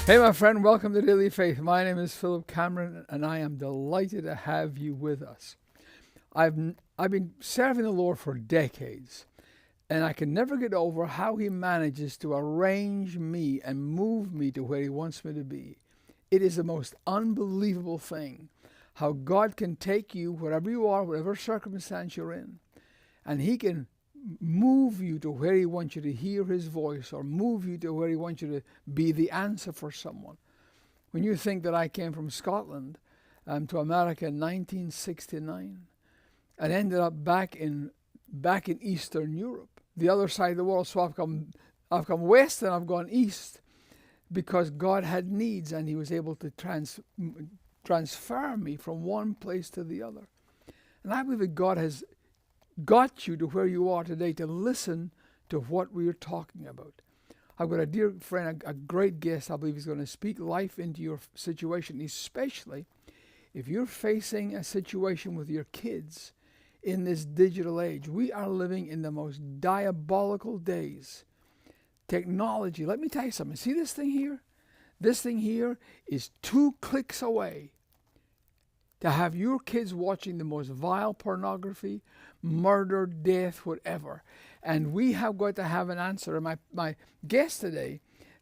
Hey, my friend, welcome to Daily Faith. My name is Philip Cameron, and I am delighted to have you with us. I've been serving the Lord for decades, and I can never get over how He manages to arrange me and move me to where He wants me to be. It is the most unbelievable thing how God can take you wherever you are, whatever circumstance you're in, and He can move you to where He wants you to hear His voice, or move you to where He wants you to be the answer for someone. When you think that I came from Scotland to America in 1969 and ended up back in Eastern Europe, the other side of the world, so I've come west and I've gone east because God had needs and He was able to transfer me from one place to the other. And I believe that God has got you to where you are today to listen to what we are talking about. I've got a dear friend, a great guest. I believe he's going to speak life into your situation, especially if you're facing a situation with your kids in this digital age. We are living in the most diabolical days. Technology, let me tell you something. See this thing here? This thing here is 2 clicks away to have your kids watching the most vile pornography, murder, death, whatever. And we have got to have an answer. And my guest today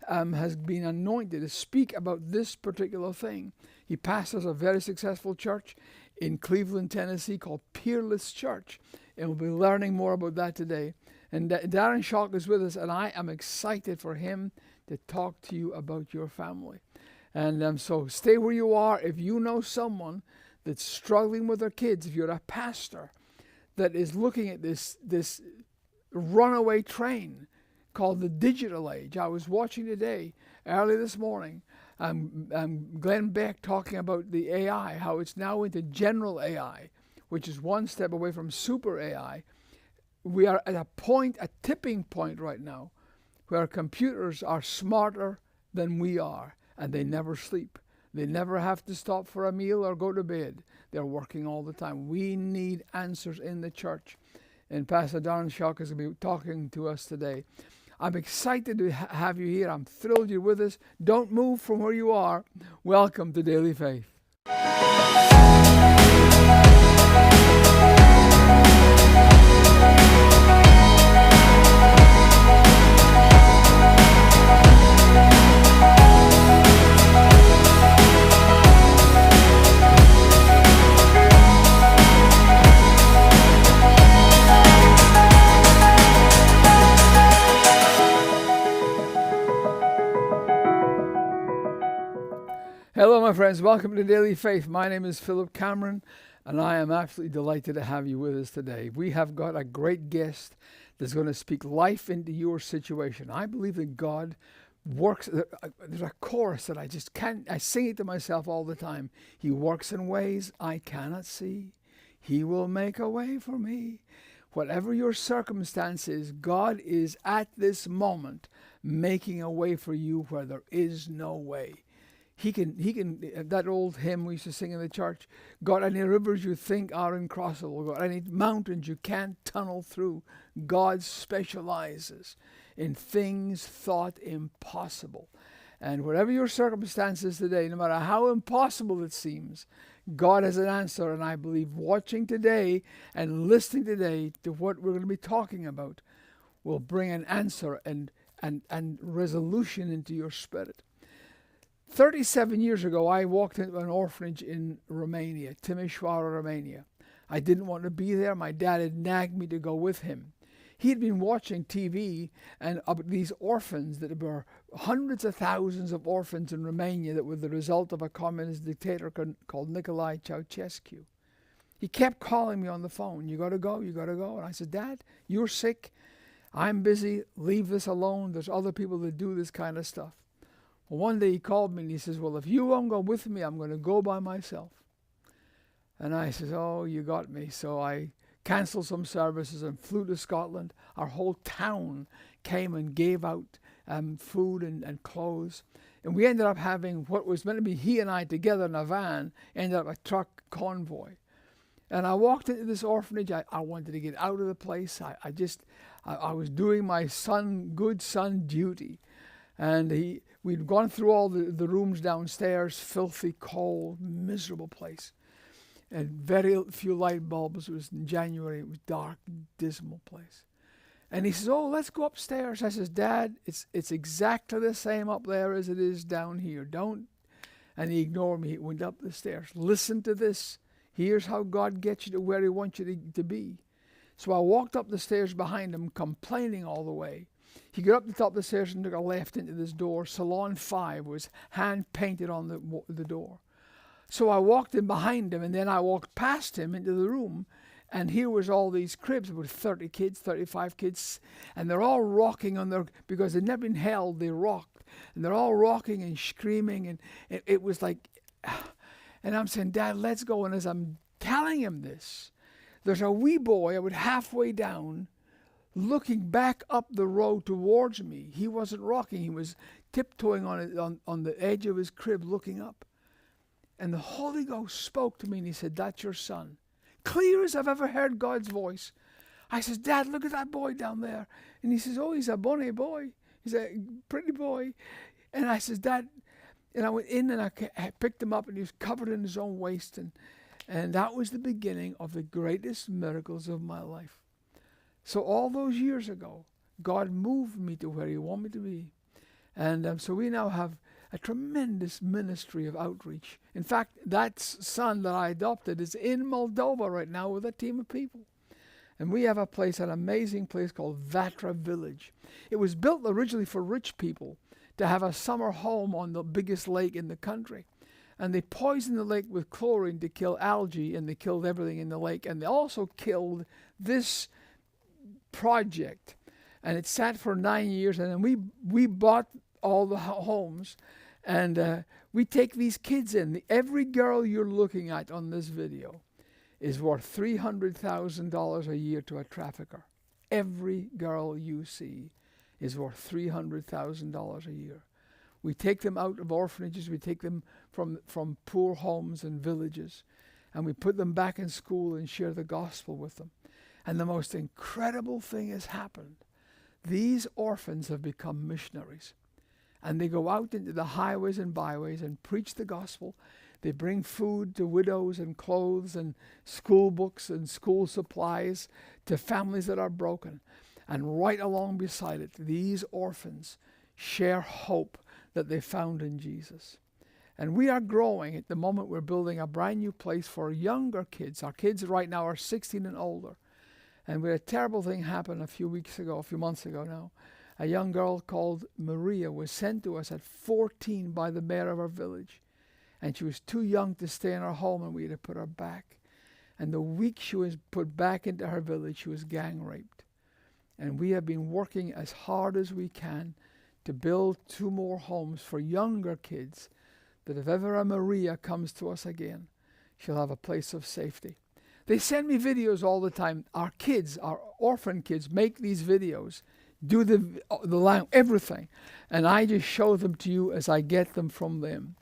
has been anointed to speak about this particular thing. He pastors a very successful church in Cleveland, Tennessee called Peerless Church. And we'll be learning more about that today. And Darren Schock is with us, and I am excited for him to talk to you about your family. And so stay where you are. If you know someone that's struggling with their kids, if you're a pastor that is looking at this runaway train called the digital age. I was watching today, early this morning, Glenn Beck talking about the AI, how it's now into general AI, which is one step away from super AI. We are at a tipping point right now, where computers are smarter than we are, and they never sleep. They never have to stop for a meal or go to bed. They're working all the time. We need answers in the church. And Pastor Darren Schock is going to be talking to us today. I'm excited to have you here. I'm thrilled you're with us. Don't move from where you are. Welcome to Daily Faith. Hello, my friends. Welcome to Daily Faith. My name is Philip Cameron, and I am absolutely delighted to have you with us today. We have got a great guest that's going to speak life into your situation. I believe that God works. There's a chorus that I just can't, I sing it to myself all the time. He works in ways I cannot see. He will make a way for me. Whatever your circumstance is, God is at this moment making a way for you where there is no way. He can, that old hymn we used to sing in the church, got any rivers you think are uncrossable, got any mountains you can't tunnel through. God specializes in things thought impossible. And whatever your circumstances today, no matter how impossible it seems, God has an answer. And I believe watching today and listening today to what we're going to be talking about will bring an answer and resolution into your spirit. 37 years ago, I walked into an orphanage in Romania, Timișoara, Romania. I didn't want to be there. My dad had nagged me to go with him. He had been watching TV and about these orphans, that were hundreds of thousands of orphans in Romania that were the result of a communist dictator called Nicolae Ceausescu. He kept calling me on the phone. You got to go, you got to go. And I said, Dad, you're sick. I'm busy. Leave this alone. There's other people that do this kind of stuff. Well, one day he called me and he says, well, if you won't go with me, I'm going to go by myself. And I said, oh, you got me. So I canceled some services and flew to Scotland. Our whole town came and gave out food and clothes. And we ended up having what was meant to be he and I together in a van, ended up a truck convoy. And I walked into this orphanage. I wanted to get out of the place. I was doing my good son duty. And we'd gone through all the rooms downstairs, filthy, cold, miserable place. And very few light bulbs. It was in January. It was dark, dismal place. And he says, "Oh, let's go upstairs." I says, "Dad, it's exactly the same up there as it is down here. Don't." And he ignored me. He went up the stairs. "Listen to this. Here's how God gets you to where he wants you to be." So I walked up the stairs behind him, complaining all the way. He got up the top of the stairs and took a left into this door. Salon 5 was hand-painted on the door. So I walked in behind him, and then I walked past him into the room, and here was all these cribs with 30 kids, 35 kids, and they're all rocking on because they'd never been held, they rocked. And they're all rocking and screaming, and it was like, and I'm saying, "Dad, let's go." And as I'm telling him this, there's a wee boy about halfway down, looking back up the road towards me. He wasn't rocking, he was tiptoeing on the edge of his crib, looking up. And the Holy Ghost spoke to me, and he said, "That's your son." Clear as I've ever heard God's voice. I says, "Dad, look at that boy down there." And he says, "Oh, he's a bonny boy. He's a pretty boy." And I says, "Dad," and I went in and I picked him up, and he was covered in his own waste. And that was the beginning of the greatest miracles of my life. So all those years ago, God moved me to where he wanted me to be. And so we now have a tremendous ministry of outreach. In fact, that son that I adopted is in Moldova right now with a team of people. And we have a place, an amazing place called Vatra Village. It was built originally for rich people to have a summer home on the biggest lake in the country. And they poisoned the lake with chlorine to kill algae, and they killed everything in the lake. And they also killed this project. And it sat for 9 years, and then we bought all the homes, and we take these kids in. Every girl you're looking at on this video is worth $300,000 a year to a trafficker. Every girl you see is worth $300,000 a year. We take them out of orphanages, we take them from poor homes and villages, and we put them back in school and share the gospel with them. And the most incredible thing has happened. These orphans have become missionaries. And they go out into the highways and byways and preach the gospel. They bring food to widows and clothes and school books and school supplies to families that are broken. And right along beside it, these orphans share hope that they found in Jesus. And we are growing. At the moment, we're building a brand new place for younger kids. Our kids right now are 16 and older. And we had a terrible thing happen a few months ago now. A young girl called Maria was sent to us at 14 by the mayor of our village. And she was too young to stay in her home, and we had to put her back. And the week she was put back into her village, she was gang raped. And we have been working as hard as we can to build 2 more homes for younger kids, that if ever a Maria comes to us again, she'll have a place of safety. They send me videos all the time. Our kids, our orphan kids, make these videos, do the language, everything. And I just show them to you as I get them from them.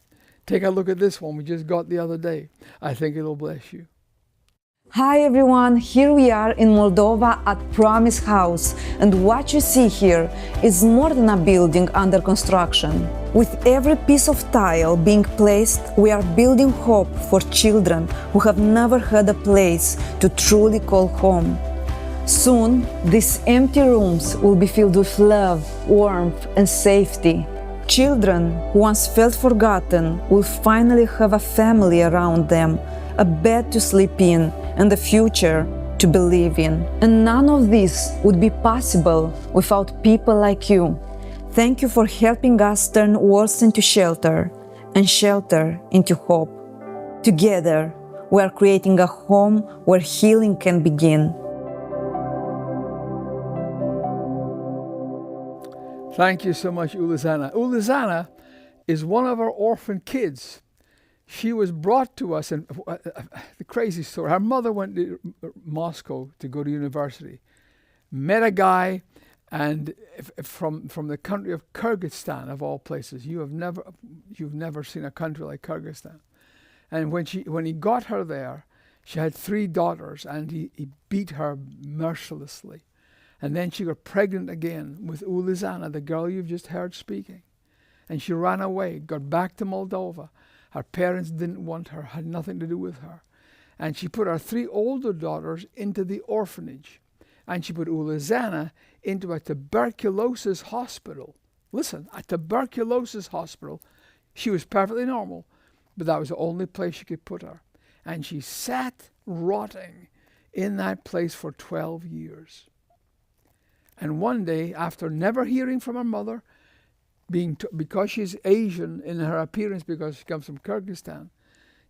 Take a look at this one we just got the other day. I think it'll bless you. Hi everyone, here we are in Moldova at Promise House, and what you see here is more than a building under construction. With every piece of tile being placed, we are building hope for children who have never had a place to truly call home. Soon, these empty rooms will be filled with love, warmth, and safety. Children who once felt forgotten will finally have a family around them, a bed to sleep in, and a future to believe in. And none of this would be possible without people like you. Thank you for helping us turn walls into shelter and shelter into hope. Together, we are creating a home where healing can begin. Thank you so much, Ulizana. Ulizana is one of our orphan kids. She was brought to us, and the crazy story. Her mother went to Moscow to go to university, met a guy, and from the country of Kyrgyzstan, of all places. You've never seen a country like Kyrgyzstan. And when he got her there, she had 3 daughters, and he beat her mercilessly. And then she got pregnant again with Ulizana, the girl you've just heard speaking. And she ran away, got back to Moldova. Her parents didn't want her, had nothing to do with her. And she put her 3 older daughters into the orphanage. And she put Ulizana into a tuberculosis hospital. Listen, a tuberculosis hospital. She was perfectly normal, but that was the only place she could put her. And she sat rotting in that place for 12 years. And one day, after never hearing from her mother, because she's Asian in her appearance, because she comes from Kyrgyzstan,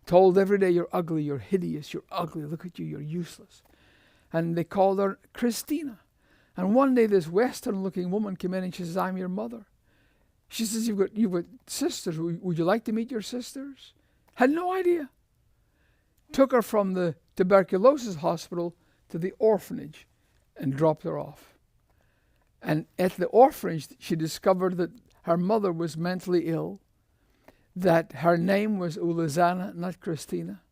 told every day, "You're ugly, you're hideous, you're ugly, look at you, you're useless." And they called her Christina. And one day this Western-looking woman came in and she says, "I'm your mother." She says, you've got sisters. Would you like to meet your sisters?" Had no idea. Took her from the tuberculosis hospital to the orphanage and dropped her off. And at the orphanage, she discovered that her mother was mentally ill, that her name was Ulizana, not Christina,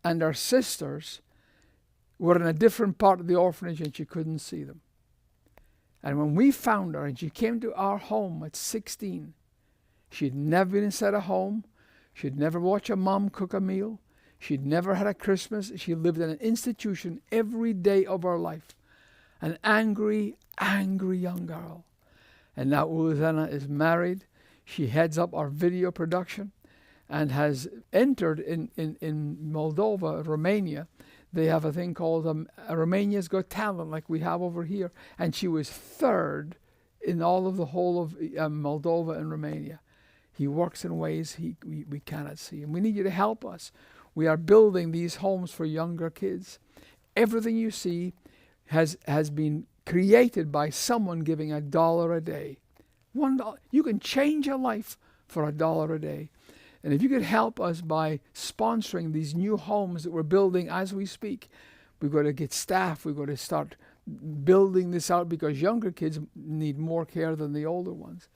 and her sisters were in a different part of the orphanage and she couldn't see them. And when we found her and she came to our home at 16, she'd never been inside a home, she'd never watched her mom cook a meal, she'd never had a Christmas, she lived in an institution every day of her life. An angry young girl. And now Ulizana is married. She heads up our video production and has entered in Moldova, Romania. They have a thing called Romania's Got Talent, like we have over here. And she was 3rd in all of the whole of Moldova and Romania. He works in ways we cannot see. And we need you to help us. We are building these homes for younger kids. Everything you see has been created by someone giving $1 a day. $1. You can change a life for $1 a day. And if you could help us by sponsoring these new homes that we're building as we speak, we've got to get staff, we've got to start building this out because younger kids need more care than the older ones.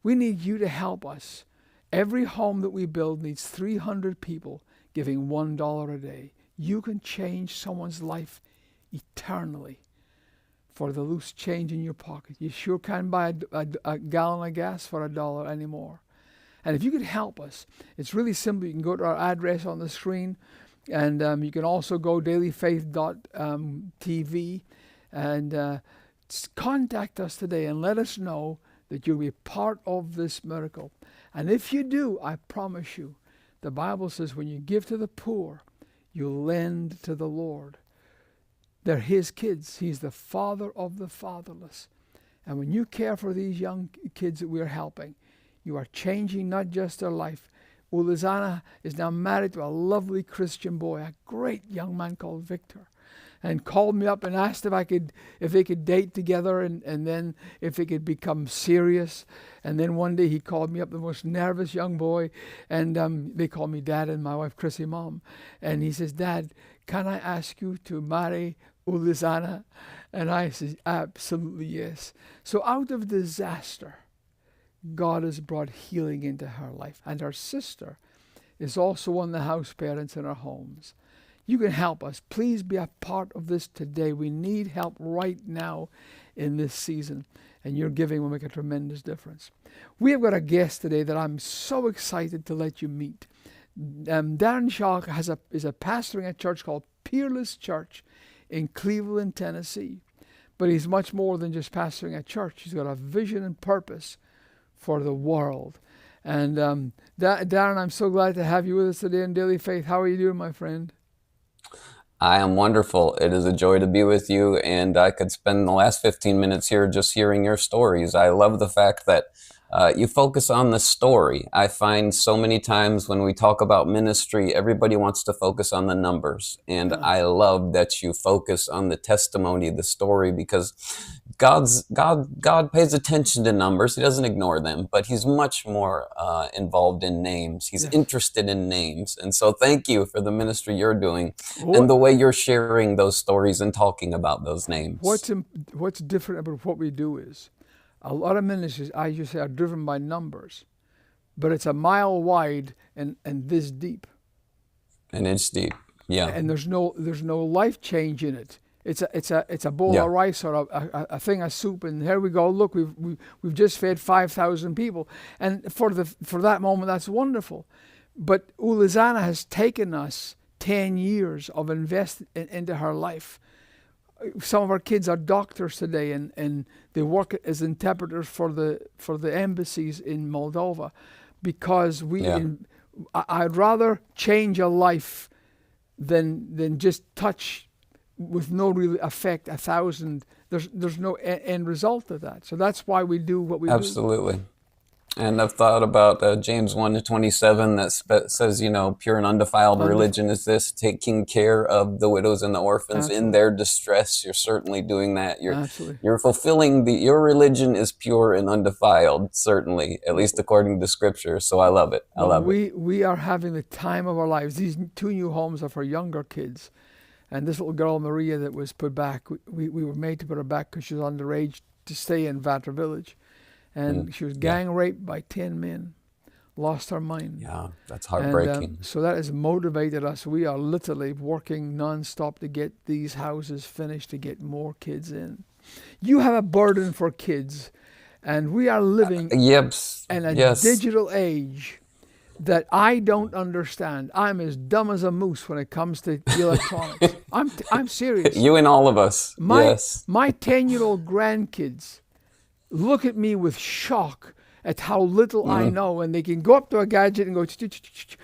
We need you to help us. Every home that we build needs 300 people giving $1 a day. You can change someone's life eternally for the loose change in your pocket. You sure can't buy a gallon of gas for $1 anymore. And if you could help us, it's really simple. You can go to our address on the screen, and you can also go dailyfaith.tv and contact us today and let us know that you'll be part of this miracle. And if you do, I promise you, the Bible says when you give to the poor, you lend to the Lord. They're his kids. He's the father of the fatherless. And when you care for these young kids that we're helping, you are changing not just their life. Ulizana is now married to a lovely Christian boy, a great young man called Victor, and called me up and asked if they could date together and then if they could become serious. And then one day he called me up, the most nervous young boy, and they call me Dad and my wife Chrissy Mom. And he says, "Dad, can I ask you to marry Ulizana?" And I said, "Absolutely yes." So out of disaster, God has brought healing into her life. And her sister is also one of the house parents in our homes. You can help us. Please be a part of this today. We need help right now in this season. And your giving will make a tremendous difference. We have got a guest today that I'm so excited to let you meet. Darren Shaw is a pastor in a church called Peerless Church in Cleveland, Tennessee. But he's much more than just pastoring a church. He's got a vision and purpose for the world. And Darren, I'm so glad to have you with us today in Daily Faith. How are you doing, my friend? I am wonderful. It is a joy to be with you, and I could spend the last 15 minutes here just hearing your stories. I love the fact that you focus on the story. I find so many times when we talk about ministry, everybody wants to focus on the numbers. And I love that you focus on the testimony, the story, because God pays attention to numbers. He doesn't ignore them, but he's much more involved in names. He's interested in names. And so thank you for the ministry you're doing and the way you're sharing those stories and talking about those names. What's different about what we do is, a lot of ministries, I just say, are driven by numbers, but it's a mile wide and this deep. An inch deep, yeah. And there's no life change in it. It's a bowl Yeah. of rice or a thing of soup, and here we go. Look, we've just fed 5,000 people, and for that moment, that's wonderful. But Ulizana has taken us 10 years of investing into her life. Some of our kids are doctors today, and they work as interpreters for the embassies in Moldova, because Yeah. I'd rather change a life than just touch with no real effect 1,000. There's no end result of that. So that's why we do what we do. Absolutely. And I've thought about James 1:27 that says, pure and undefiled religion is this, taking care of the widows and the orphans in Absolutely. their distress. You're certainly doing that. Absolutely. You're fulfilling your religion is pure and undefiled, certainly, at least according to Scripture. So I love it. I No, love it. we are having the time of our lives. These 2 new homes are for younger kids. And this little girl, Maria, that was put back, we were made to put her back because she was underage to stay in Vatra Village. And she was gang raped by 10 men, lost her mind. Yeah, that's And heartbreaking. so that has motivated us. We are literally working nonstop to get these houses finished, to get more kids in. You have a burden for kids, and we are living Yep. in a Yes. digital age that I don't understand. I'm as dumb as a moose when it comes to electronics. I'm serious. You and all of us. Yes. My 10-year-old grandkids look at me with shock at how little I know, and they can go up to a gadget and go,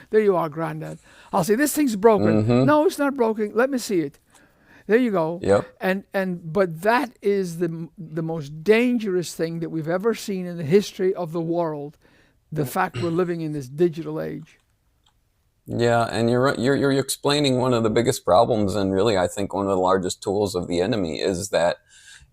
there you are, Granddad. I'll say, this thing's broken. No, it's not broken. Let me see it. There you go. Yep. But that is the most dangerous thing that we've ever seen in the history of the world. The fact we're living in this digital age. Yeah, and you're explaining one of the biggest problems, and really, I think one of the largest tools of the enemy is that,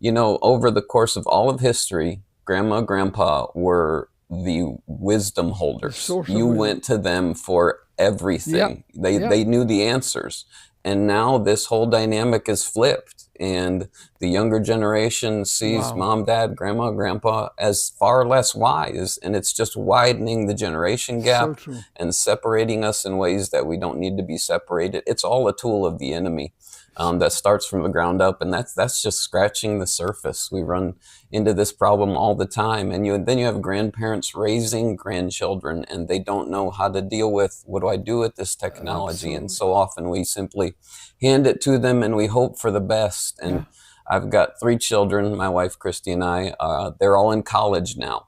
over the course of all of history, Grandma, Grandpa were the wisdom holders. source of You wisdom. went to them for everything. They knew the answers. And now this whole dynamic is flipped, and the younger generation sees Wow. mom, dad, grandma, grandpa as far less wise, and it's just widening the generation gap So true. and separating us in ways that we don't need to be separated. It's all a tool of the enemy that starts from the ground up, and that's just scratching the surface. We run into this problem all the time, and then you have grandparents raising grandchildren, and they don't know how to deal with, what do I do with this technology? And so often we simply hand it to them, and we hope for the best. And I've got 3 children, my wife Christy and I. They're all in college now.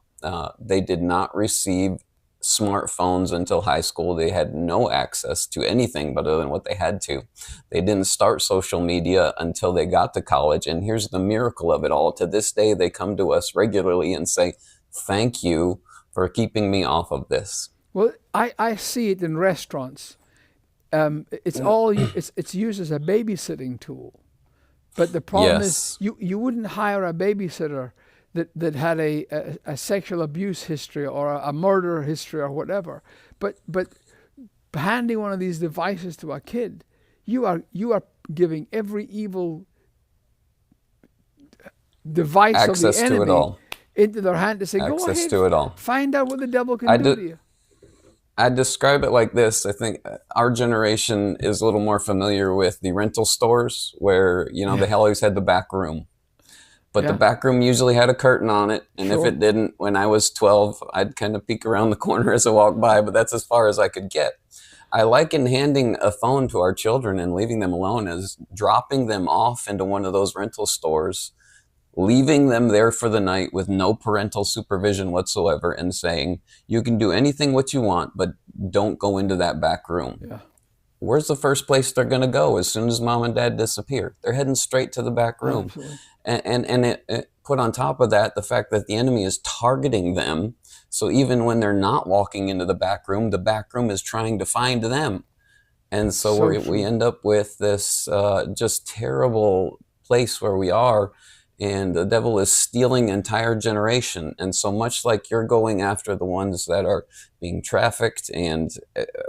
They did not receive smartphones until high school. They had no access to anything but other than what they had to. They didn't start social media until they got to college. And here's the miracle of it all. To this day, they come to us regularly and say, thank you for keeping me off of this. Well, I see it in restaurants. It's used as a babysitting tool. But the problem is you wouldn't hire a babysitter that had a sexual abuse history or a murder history or whatever. But handing one of these devices to a kid, you are giving every evil device access of the enemy to it all. into their hand to say, go Access ahead, to it all. find out what the devil can do to you. I describe it like this. I think our generation is a little more familiar with the rental stores where, they always had the back room. But the back room usually had a curtain on it. And if it didn't, when I was 12, I'd kind of peek around the corner as I walked by, but that's as far as I could get. I liken handing a phone to our children and leaving them alone as dropping them off into one of those rental stores, leaving them there for the night with no parental supervision whatsoever, and saying, you can do anything what you want, but don't go into that back room. Yeah. Where's the first place they're going to go as soon as mom and dad disappear? They're heading straight to the back room. Absolutely. And it put on top of that the fact that the enemy is targeting them. So even when they're not walking into the back room is trying to find them. And so we end up with this just terrible place where we are. And the devil is stealing entire generation. And so much like you're going after the ones that are being trafficked, and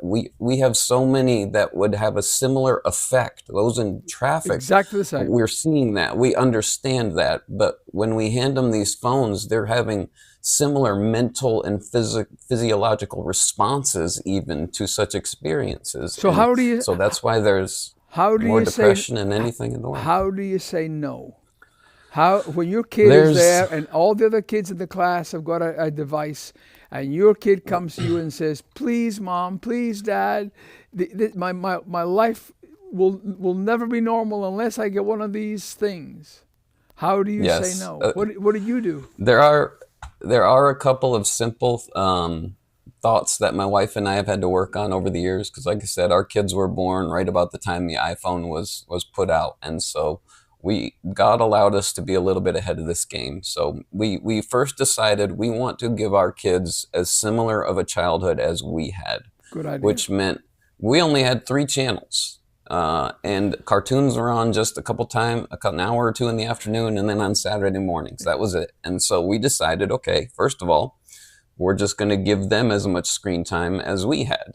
we have so many that would have a similar effect, those in traffic. Exactly the same. We're seeing that. We understand that. But when we hand them these phones, they're having similar mental and physiological responses even to such experiences. So how do you... So that's why there's... How do more you say depression than anything in the world. how do you say no? How when your kid is There's there and all the other kids in the class have got a device, and your kid comes to you and says, "Please, mom, please, dad, my life will never be normal unless I get one of these things." How do you say yes. no? What do you do? There are a couple of simple thoughts that my wife and I have had to work on over the years because, like I said, our kids were born right about the time the iPhone was put out, and so God allowed us to be a little bit ahead of this game. So we first decided we want to give our kids as similar of a childhood as we had, Good idea. which meant we only had 3 channels. And cartoons were on just an hour or two in the afternoon, and then on Saturday mornings. That was it. And so we decided, okay, first of all, we're just going to give them as much screen time as we had.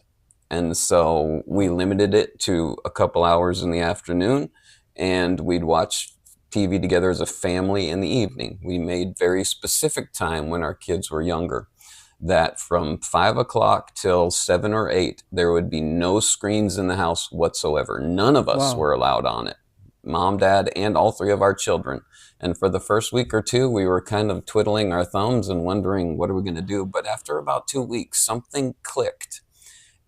And so we limited it to a couple hours in the afternoon, and we'd watch TV together as a family in the evening. We made very specific time when our kids were younger, that from 5 o'clock till 7 or 8, there would be no screens in the house whatsoever. None of us Wow. were allowed on it. Mom, dad, and all 3 of our children. And for the first week or two, we were kind of twiddling our thumbs and wondering, what are we going to do? But after about 2 weeks, something clicked.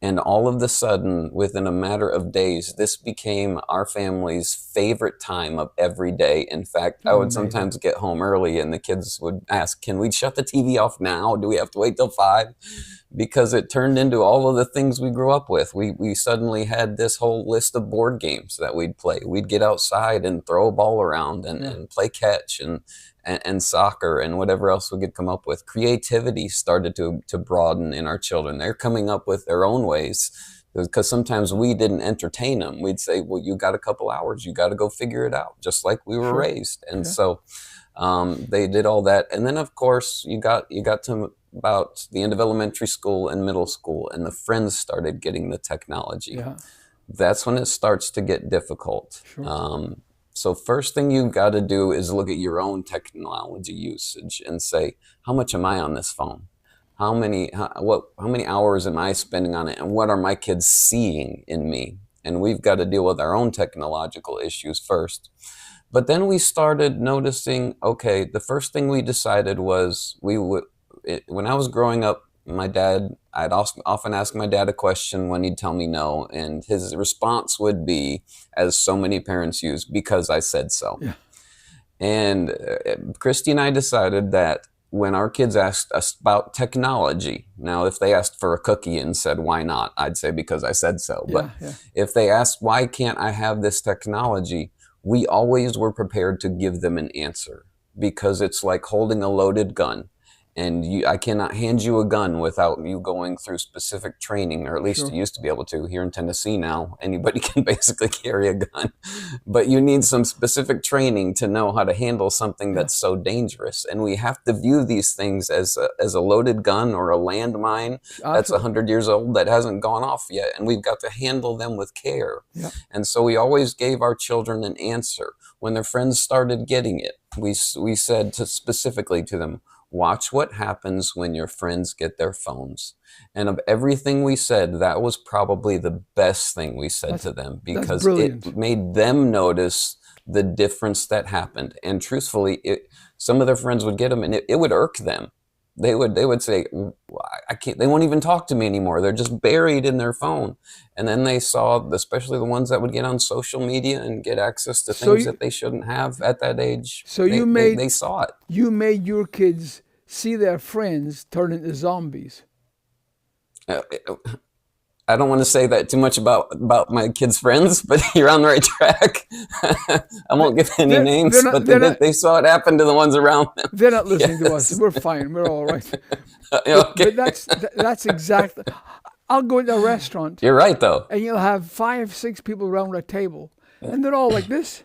And all of a sudden, within a matter of days, this became our family's favorite time of every day. In fact, I would Amazing. sometimes get home early and the kids would ask, can we shut the TV off now? Do we have to wait till 5? Because it turned into all of the things we grew up with. We suddenly had this whole list of board games that we'd play. We'd get outside and throw a ball around and play catch and soccer and whatever else we could come up with. Creativity started to broaden in our children. They're coming up with their own ways, because sometimes we didn't entertain them. We'd say, well, you got a couple hours, you got to go figure it out, just like we were Sure. raised. And Yeah. so they did all that. And then, of course, you got to about the end of elementary school and middle school, and the friends started getting the technology. Yeah. That's when it starts to get difficult. Sure. So first thing you've got to do is look at your own technology usage and say, how much am I on this phone? How many hours am I spending on it? And what are my kids seeing in me? And we've got to deal with our own technological issues first. But then we started noticing, okay, the first thing we decided was when I was growing up, I'd often ask my dad a question when he'd tell me no, and his response would be, as so many parents use, because I said so. Yeah. And Christy and I decided that when our kids asked us about technology, now if they asked for a cookie and said, why not? I'd say, because I said so. But Yeah. if they asked, why can't I have this technology? We always were prepared to give them an answer, because it's like holding a loaded gun. And I cannot hand you a gun without you going through specific training, or at least Sure. you used to be able to. Here in Tennessee now, anybody can basically carry a gun. But you need some specific training to know how to handle something that's so dangerous. And we have to view these things as a loaded gun or a landmine that's Absolutely. 100 years old that hasn't gone off yet. And we've got to handle them with care. Yeah. And so we always gave our children an answer. When their friends started getting it, we said specifically to them, watch what happens when your friends get their phones. And of everything we said, that was probably the best thing we said to them, because brilliant. it made them notice the difference that happened. And truthfully, some of their friends would get them and it would irk them. They would say, I can't, they won't even talk to me anymore. They're just buried in their phone. And then they saw, especially the ones that would get on social media and get access to things that they shouldn't have at that age. So they saw it. You made your kids see their friends turn into zombies. I don't want to say that too much about my kids' friends, but you're on the right track. I won't give any names, but they saw it happen to the ones around them. They're not listening to us. We're fine. We're all right. Okay. But that's exactly. I'll go into a restaurant. You're right, though. And you'll have 5, 6 people around a table, and they're all like this.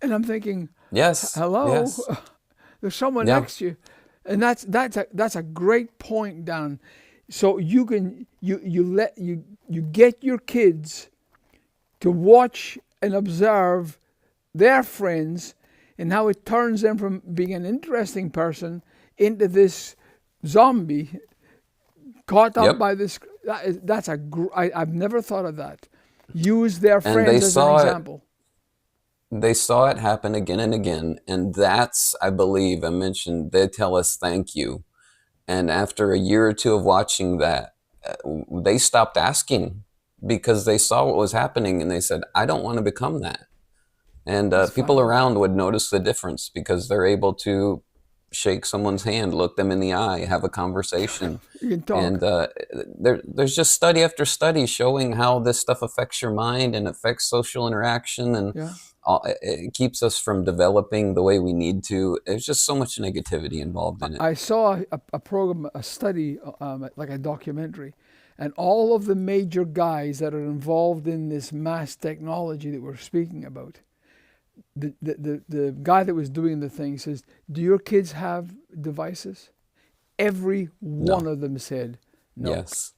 And I'm thinking, yes, hello, yes. There's someone next to you, and that's a great point, Dan. So you can you get your kids to watch and observe their friends, and how it turns them from being an interesting person into this zombie caught up by this. I've never thought of that. use their And friends they as an saw it. example. They saw it happen again and again, and that's, I believe, I mentioned, they tell us thank you. And after a year or two of watching that, they stopped asking because they saw what was happening and they said, I don't want to become that. And That's people fabulous. around would notice the difference because they're able to shake someone's hand, look them in the eye, have a conversation. You can And talk. there's just study after study showing how this stuff affects your mind and affects social interaction, and Yeah. it keeps us from developing the way we need to. There's just so much negativity involved in it. I saw a program, a study, like a documentary, and all of the major guys that are involved in this mass technology that we're speaking about, the guy that was doing the thing says, do your kids have devices? Every one No. of them said no. Yes.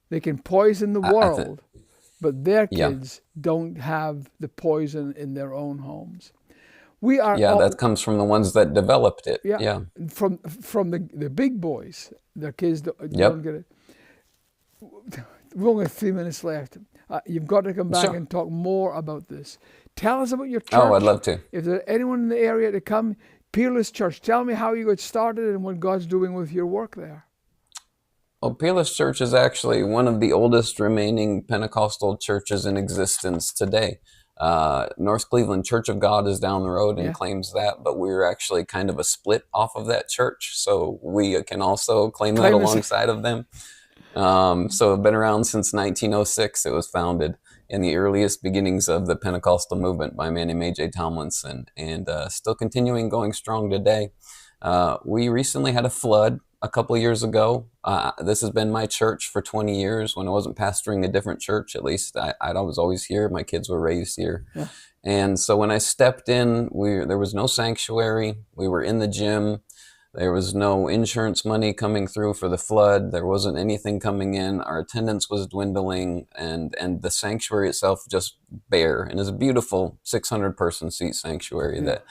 They can poison the I think, world, but their yeah. kids don't have the poison in their own homes. We are Yeah, all, that comes from the ones that developed it. yeah, Yeah. from the big boys. Their kids don't Yep. get it. We've only got 3 minutes left. You've got to come back Sure. and talk more about this. Tell us about your church. Oh, I'd love to. If there's anyone in the area to come, Peerless Church, tell me how you got started and what God's doing with your work there. Well, Peerless Church is actually one of the oldest remaining Pentecostal churches in existence today. North Cleveland Church of God is down the road and Yeah. claims that, but we're actually kind of a split off of that church, so we can also claim that Claim this- alongside of them. So I've been around since 1906. It was founded in the earliest beginnings of the Pentecostal movement by a man named A.J. Tomlinson, and still continuing going strong today. We recently had a flood a couple of years ago. This has been my church for 20 years. When I wasn't pastoring a different church, at least I was always here. My kids were raised here. Yeah. And so when I stepped in, there was no sanctuary. We were in the gym. There was no insurance money coming through for the flood. There wasn't anything coming in. Our attendance was dwindling, and the sanctuary itself just bare. And it's a beautiful 600-person seat sanctuary that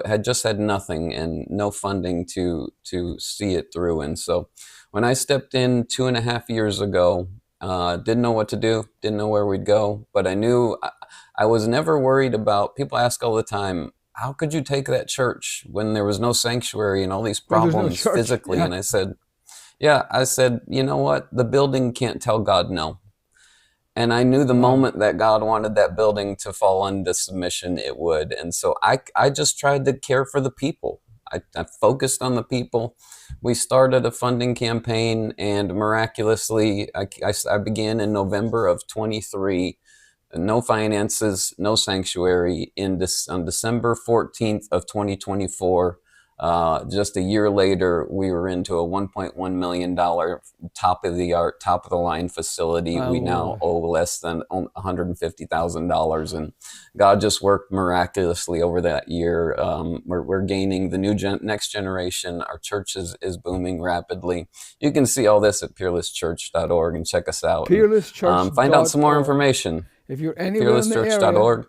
had just had nothing and no funding to see it through. And so when I stepped in 2.5 years ago, didn't know what to do, didn't know where we'd go, but I knew I was never worried about, people ask all the time, how could you take that church when there was no sanctuary and all these Well, there's no problems church. physically? Yeah. And I said, you know what? The building can't tell God no. And I knew the moment that God wanted that building to fall into submission, it would. And so I just tried to care for the people. I focused on the people. We started a funding campaign, and miraculously, I began in November of 23. No finances, no sanctuary. On December 14th of 2024, just a year later, we were into a $1.1 million top of the line facility. We now owe less than $150,000, and God just worked miraculously over that year. We're gaining the new next generation. Our church is booming rapidly. You can see all this at peerlesschurch.org and check us out. Peerlesschurch.org. Find out some more information. If you're anywhere in the area, Peerlesschurch.org.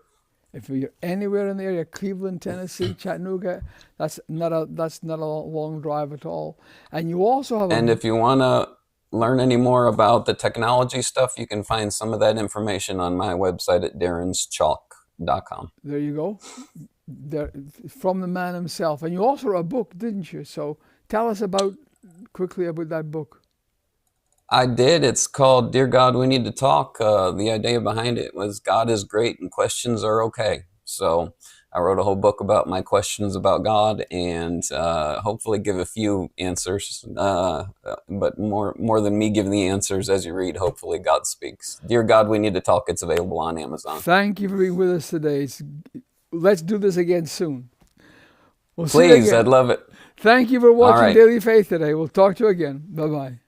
if you're anywhere in the area, Cleveland, Tennessee, Chattanooga, that's not a long drive at all. And you also have And if you want to learn any more about the technology stuff, you can find some of that information on my website at darrenschalk.com. There you go. There, from the man himself. And you also wrote a book, didn't you? So tell us quickly about that book. I did. It's called Dear God, We Need to Talk. The idea behind it was God is great and questions are okay. So I wrote a whole book about my questions about God, and hopefully give a few answers, but more than me giving the answers as you read, hopefully God speaks. Dear God, We Need to Talk. It's available on Amazon. Thank you for being with us today. Let's do this again soon. We'll see you Please, again. I'd love it. Thank you for watching right. Daily Faith today. We'll talk to you again. Bye-bye.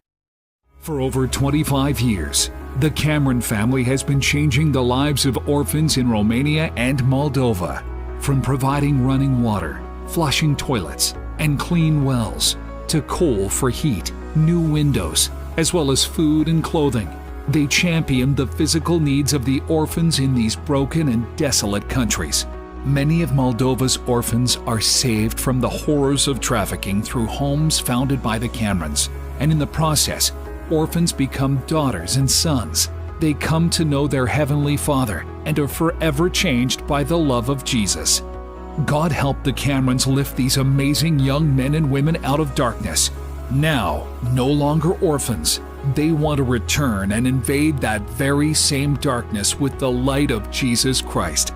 For over 25 years, the Cameron family has been changing the lives of orphans in Romania and Moldova. From providing running water, flushing toilets, and clean wells, to coal for heat, new windows, as well as food and clothing, they champion the physical needs of the orphans in these broken and desolate countries. Many of Moldova's orphans are saved from the horrors of trafficking through homes founded by the Camerons, and in the process, orphans become daughters and sons, They come to know their Heavenly Father and are forever changed by the love of Jesus. God help the Camerons lift these amazing young men and women out of darkness. Now, no longer orphans, they want to return and invade that very same darkness with the light of Jesus Christ.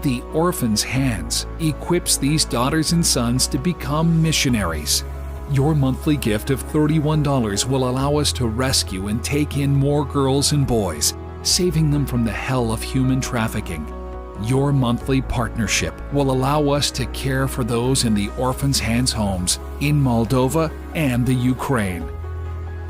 The Orphan's Hands equips these daughters and sons to become missionaries. Your monthly gift of $31 will allow us to rescue and take in more girls and boys, saving them from the hell of human trafficking. Your monthly partnership will allow us to care for those in the Orphan's Hands homes in Moldova and the Ukraine.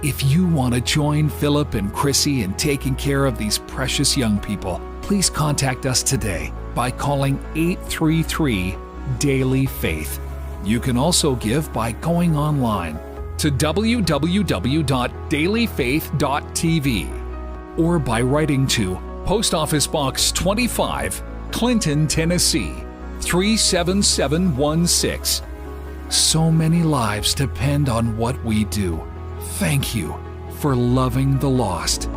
If you want to join Philip and Chrissy in taking care of these precious young people, please contact us today by calling 833-DAILY-FAITH. You can also give by going online to www.dailyfaith.tv or by writing to Post Office Box 25, Clinton, Tennessee 37716. So many lives depend on what we do. Thank you for loving the lost.